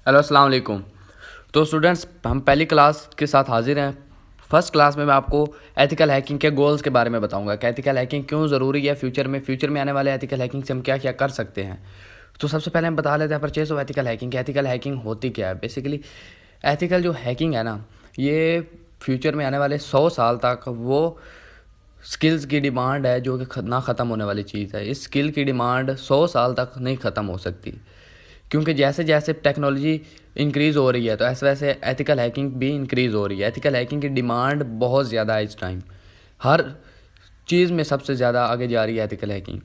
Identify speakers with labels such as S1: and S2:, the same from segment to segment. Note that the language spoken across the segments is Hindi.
S1: हेलो अस्सलाम वालेकुम। तो स्टूडेंट्स, हम पहली क्लास के साथ हाजिर हैं। फर्स्ट क्लास में मैं आपको एथिकल हैकिंग के गोल्स के बारे में बताऊंगा कि एथिकल हैकिंग क्यों ज़रूरी है। फ्यूचर में आने वाले एथिकल हैकिंग से हम क्या क्या कर सकते हैं। तो सबसे पहले हम बता लेते हैं purchase of ethical hacking. Ethical hacking होती क्या है। बेसिकली एथिकल जो हैकिंग है ना, ये फ्यूचर में आने वाले 100 साल तक वो स्किल्स की डिमांड है जो कि ना ख़त्म होने वाली चीज़ है। इस स्किल की डिमांड 100 साल तक नहीं ख़त्म हो सकती, क्योंकि जैसे जैसे टेक्नोलॉजी इंक्रीज़ हो रही है तो ऐसे वैसे एथिकल हैकिंग भी इंक्रीज़ हो रही है। एथिकल हैकिंग की डिमांड बहुत ज़्यादा है इस टाइम। हर चीज़ में सबसे ज़्यादा आगे जा रही है एथिकल हैकिंग।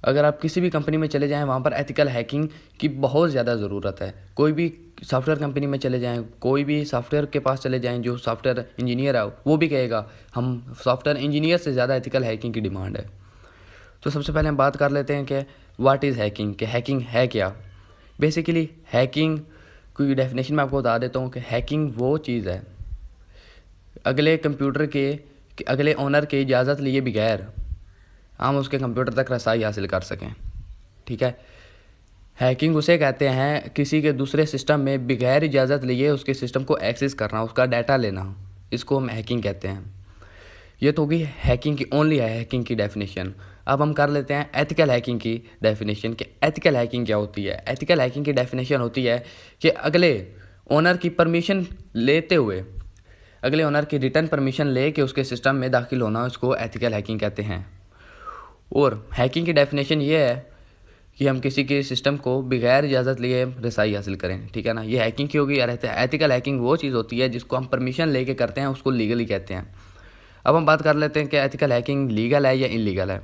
S1: अगर आप किसी भी कंपनी में चले जाएं, वहाँ पर एथिकल हैकिंग की बहुत ज़्यादा ज़रूरत है। कोई भी सॉफ्टवेयर कंपनी में चले जाएं, कोई भी सॉफ्टवेयर के पास चले जाएं, जो सॉफ्टवेयर इंजीनियर है वो भी कहेगा हम सॉफ्टवेयर इंजीनियर से ज़्यादा एथिकल हैकिंग की डिमांड है। तो सबसे पहले हम बात कर लेते हैं कि व्हाट इज़ हैकिंग, कि हैकिंग है क्या। बेसिकली हैकिंग की डेफिनेशन मैं आपको बता देता हूँ कि हैकिंग वो चीज़ है अगले कंप्यूटर के अगले ओनर की इजाज़त लिए बगैर हम उसके कंप्यूटर तक रसाई हासिल कर सकें। ठीक है। हैकिंग उसे कहते हैं किसी के दूसरे सिस्टम में बगैर इजाज़त लिए उसके सिस्टम को एक्सेस करना, उसका डाटा लेना। इसको हम हैकिंग कहते हैं। ये तो होगी हैकिंग की, ओनली है हैकिंग की डेफिनेशन। अब हम कर लेते हैं एथिकल हैकिंग की डेफिनेशन कि एथिकल हैकिंग क्या होती है। एथिकल हैकिंग की डेफिनेशन होती है कि अगले ओनर की परमिशन लेते हुए, अगले ओनर की रिटर्न परमिशन ले के उसके सिस्टम में दाखिल होना, उसको एथिकल हैकिंग कहते हैं। और हैकिंग की डेफिनेशन ये है कि हम किसी के सिस्टम को बगैर इजाज़त लिए रसाई हासिल करें। ठीक है ना। ये हैकिंग की होगी। एथिकल हैकिंग वो चीज़ होती है जिसको हम परमिशन लेके करते हैं, उसको लीगली कहते हैं। अब हम बात कर लेते हैं कि एथिकल हैकिंग लीगल है या इलीगल है।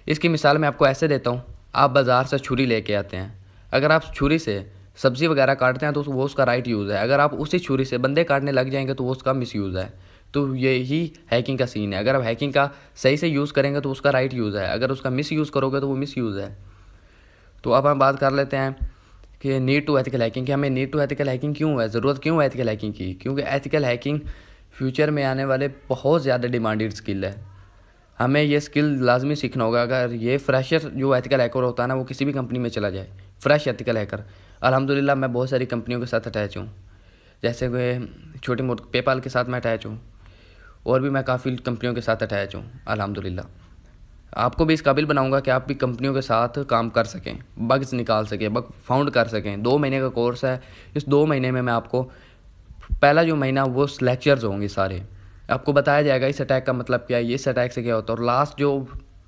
S1: इसकी मिसाल मैं आपको ऐसे देता हूँ। आप बाज़ार से छुरी लेके आते हैं। अगर आप छुरी से सब्ज़ी वगैरह काटते हैं तो वो उसका राइट यूज़ है। अगर आप उसी छुरी से बंदे काटने लग जाएंगे तो वो उसका मिस यूज़ है। तो यही हैकिंग का सीन है। अगर आप हैकिंग का सही से यूज़ करेंगे तो उसका राइट यूज़ है, अगर उसका मिस यूज़ करोगे तो वो मिस यूज़ है। तो अब हम बात कर लेते हैं कि नीड टू एथिकल हैकिंग, कि हमें नीड टू एथिकल हैकिंग क्यों है, ज़रूरत क्यों है एथिकल हैकिंग की। क्योंकि एथिकल हैकिंग फ्यूचर में आने वाले बहुत ज़्यादा डिमांडेड स्किल है। हमें ये स्किल लाजमी सीखना होगा। अगर ये फ्रेशर जो एथिकल हैकर होता है ना, वो किसी भी कंपनी में चला जाए, फ्रेश एथिकल हैकर। अल्हम्दुलिल्लाह मैं बहुत सारी कंपनियों के साथ अटैच हूँ, जैसे कि छोटी मोटी पेपाल के साथ मैं अटैच हूँ, और भी मैं काफ़ी कंपनियों के साथ अटैच हूँ अल्हम्दुलिल्लाह। आपको भी इस काबिल बनाऊंगा कि आप भी कंपनियों के साथ काम कर सकें, बग्स निकाल सकें, बग फाउंड कर सकें। 2 महीने का कोर्स है। इस 2 महीने में मैं आपको पहला जो महीना वो लेक्चर्स होंगे सारे, आपको बताया जाएगा इस अटैक का मतलब क्या है, इस अटैक से क्या होता है। और लास्ट जो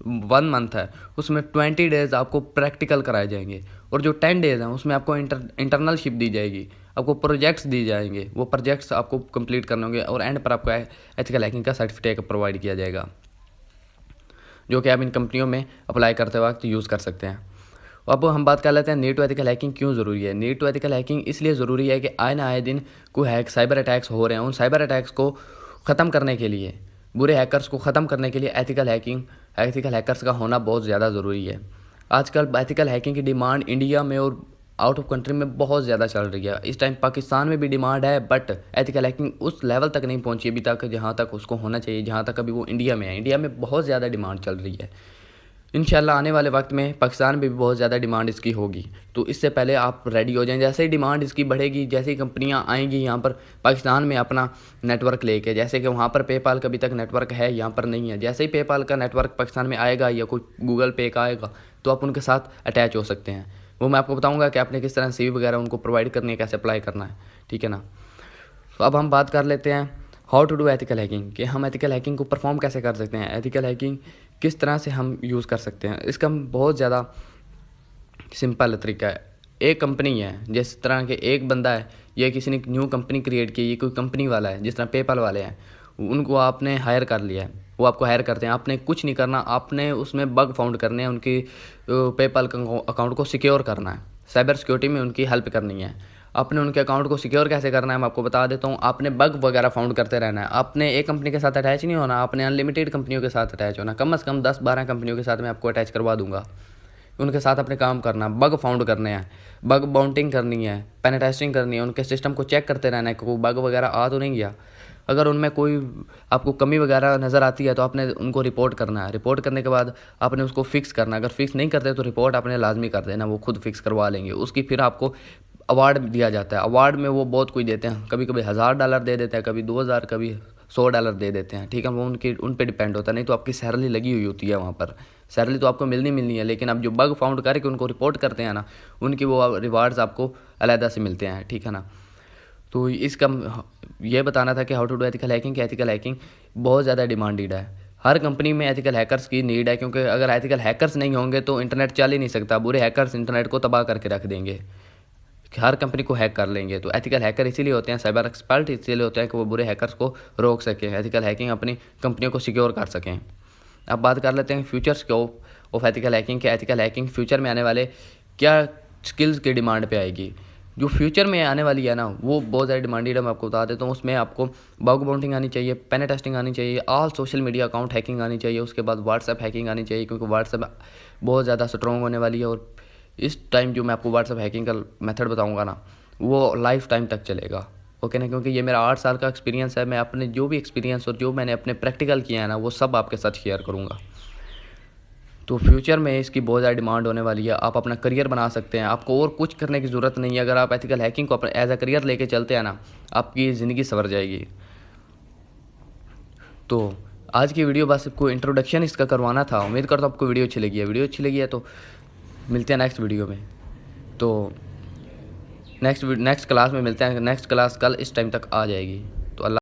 S1: 1 मंथ है उसमें 20 डेज़ आपको प्रैक्टिकल कराए जाएंगे, और जो 10 डेज़ हैं उसमें आपको इंटर्नलशिप दी जाएगी, आपको प्रोजेक्ट्स दी जाएंगे। वो प्रोजेक्ट्स आपको कंप्लीट करने होंगे, और एंड पर आपको एथिकल हैकिंग का सर्टिफिकेट प्रोवाइड किया जाएगा, जो कि आप इन कंपनियों में अप्लाई करते वक्त यूज़ कर सकते हैं। अब हम बात कर लेते हैं नीड टू एथिकल हैकिंग क्यों ज़रूरी है। नीड टू एथिकल हैकिंग इसलिए ज़रूरी है कि आए ना आए दिन कोई साइबर अटैक्स हो रहे हैं। उन साइबर अटैक्स को ख़त्म करने के लिए, बुरे हैकर्स को ख़त्म करने के लिए एथिकल हैकर्स का होना बहुत ज़्यादा ज़रूरी है। आजकल एथिकल हैकिंग की डिमांड इंडिया में और आउट ऑफ कंट्री में बहुत ज़्यादा चल रही है। इस टाइम पाकिस्तान में भी डिमांड है, बट एथिकल हैकिंग उस लेवल तक नहीं पहुंची अभी तक जहां तक उसको होना चाहिए, जहां तक अभी वो इंडिया में है। इंडिया में बहुत ज़्यादा डिमांड चल रही है। इंशाल्लाह आने वाले वक्त में पाकिस्तान में भी बहुत ज़्यादा डिमांड इसकी होगी। तो इससे पहले आप रेडी हो जाएं। जैसे ही डिमांड इसकी बढ़ेगी, जैसे ही कंपनियां आएंगी यहाँ पर पाकिस्तान में अपना नेटवर्क लेके, जैसे कि वहाँ पर पेपाल का अभी तक नेटवर्क है, यहाँ पर नहीं है। जैसे ही पेपाल का नेटवर्क पाकिस्तान में आएगा या कोई गूगल पे का आएगा तो आप उनके साथ अटैच हो सकते हैं। वो मैं आपको बताऊँगा कि आपने किस तरह CV वगैरह उनको प्रोवाइड करनी है, कैसे अप्लाई करना है। ठीक है ना। तो अब हम बात कर लेते हैं how to do ethical hacking, कि हम एथिकल हैकिंग को परफॉर्म कैसे कर सकते हैं, एथिकल हैकिंग किस तरह से हम यूज़ कर सकते हैं। इसका बहुत ज़्यादा सिंपल तरीका है। एक कंपनी है, जिस तरह के एक बंदा है या किसी ने न्यू कंपनी क्रिएट की, ये कोई कंपनी वाला है, जिस तरह पेपाल वाले हैं, उनको आपने हायर कर लिया है, वो आपको हायर करते हैं। आपने कुछ नहीं करना, आपने उसमें बग फाउंड करने हैं, उनकी पेपाल अकाउंट को सिक्योर करना है, साइबर सिक्योरिटी में उनकी हेल्प करनी है। आपने उनके अकाउंट को सिक्योर कैसे करना है मैं आपको बता देता हूँ। आपने बग वगैरह फाउंड करते रहना है। आपने एक कंपनी के साथ अटैच नहीं होना, आपने अनलिमिटेड कंपनियों के साथ अटैच होना। कम से कम 10-12 कंपनियों के साथ मैं आपको अटैच करवा दूंगा। उनके साथ अपने काम करना, बग फाउंड करने हैं, बग बाउंटिंग करनी है, पेन टेस्टिंग करनी है, उनके सिस्टम को चेक करते रहना है कि कोई बग वगैरह आ तो नहीं गया। अगर उनमें कोई आपको कमी वगैरह नज़र आती है तो आपने उनको रिपोर्ट करना है। रिपोर्ट करने के बाद आपने उसको फिक्स करना है। अगर फिक्स नहीं करते तो रिपोर्ट आपने लाजमी कर देना, वो खुद फिक्स करवा लेंगे। उसकी फिर आपको अवार्ड दिया जाता है। अवार्ड में वो बहुत कुछ देते हैं, कभी कभी $1000 दे देते हैं, कभी 2000, कभी $100 दे देते हैं, ठीक है। वो उन पे डिपेंड होता है, नहीं तो आपकी सैलरी लगी हुई होती है वहाँ पर। सैलरी तो आपको मिलनी है, लेकिन अब जो बग फाउंड करके उनको रिपोर्ट करते हैं ना, उनकी वो रिवार्ड्स आपको अलहदा से मिलते हैं, ठीक है ना। तो इसका ये बताना था कि how to do ethical hacking. Ethical hacking बहुत ज़्यादा डिमांडेड है, हर कंपनी में एथिकल हैकर्स की नीड है, क्योंकि अगर एथिकल हैकर्स नहीं होंगे तो इंटरनेट चल ही नहीं सकता। बुरे हैकर्स इंटरनेट को तबाह करके रख देंगे, हर कंपनी को हैक कर लेंगे। तो एथिकल हैकर इसीलिए होते हैं, साइबर एक्सपर्ट इसीलिए होते हैं कि वो बुरे हैकर्स को रोक सकें, एथिकल हैकिंग अपनी कंपनियों को सिक्योर कर सकें। अब बात कर लेते हैं future scope of ethical hacking के। एथिकल हैकिंग फ्यूचर में आने वाले क्या स्किल्स की डिमांड पे आएगी। जो फ्यूचर में आने वाली है ना, वो बहुत ज़्यादा डिमांडेड है। मैं आपको बता देता हूँ, उसमें आपको बग बाउंटिंग आनी चाहिए, पेन टेस्टिंग आनी चाहिए, all social media account hacking आनी चाहिए, उसके बाद व्हाट्सएप हैकिंग आनी चाहिए, क्योंकि व्हाट्सएप बहुत ज़्यादा स्ट्रॉन्ग होने वाली है। और इस टाइम जो मैं आपको व्हाट्सएप हैकिंग का मेथड बताऊंगा ना, वो लाइफ टाइम तक चलेगा, ओके ना। क्योंकि ये मेरा 8 साल का एक्सपीरियंस है, मैं अपने जो भी एक्सपीरियंस और जो मैंने अपने प्रैक्टिकल किया है ना, वो सब आपके साथ शेयर करूँगा। तो फ्यूचर में इसकी बहुत ज़्यादा डिमांड होने वाली है। आप अपना करियर बना सकते हैं, आपको और कुछ करने की ज़रूरत नहीं है। अगर आप एथिकल हैकिंग को अपना एज अ करियर लेके चलते हैं ना, आपकी ज़िंदगी संवर जाएगी। तो आज की वीडियो बस आपको इंट्रोडक्शन इसका करवाना था। उम्मीद करता हूँ आपको वीडियो अच्छी लगी है। वीडियो अच्छी लगी है तो मिलते हैं नेक्स्ट वीडियो में। तो नेक्स्ट क्लास में मिलते हैं। नेक्स्ट क्लास कल इस टाइम तक आ जाएगी। तो अल्लाह।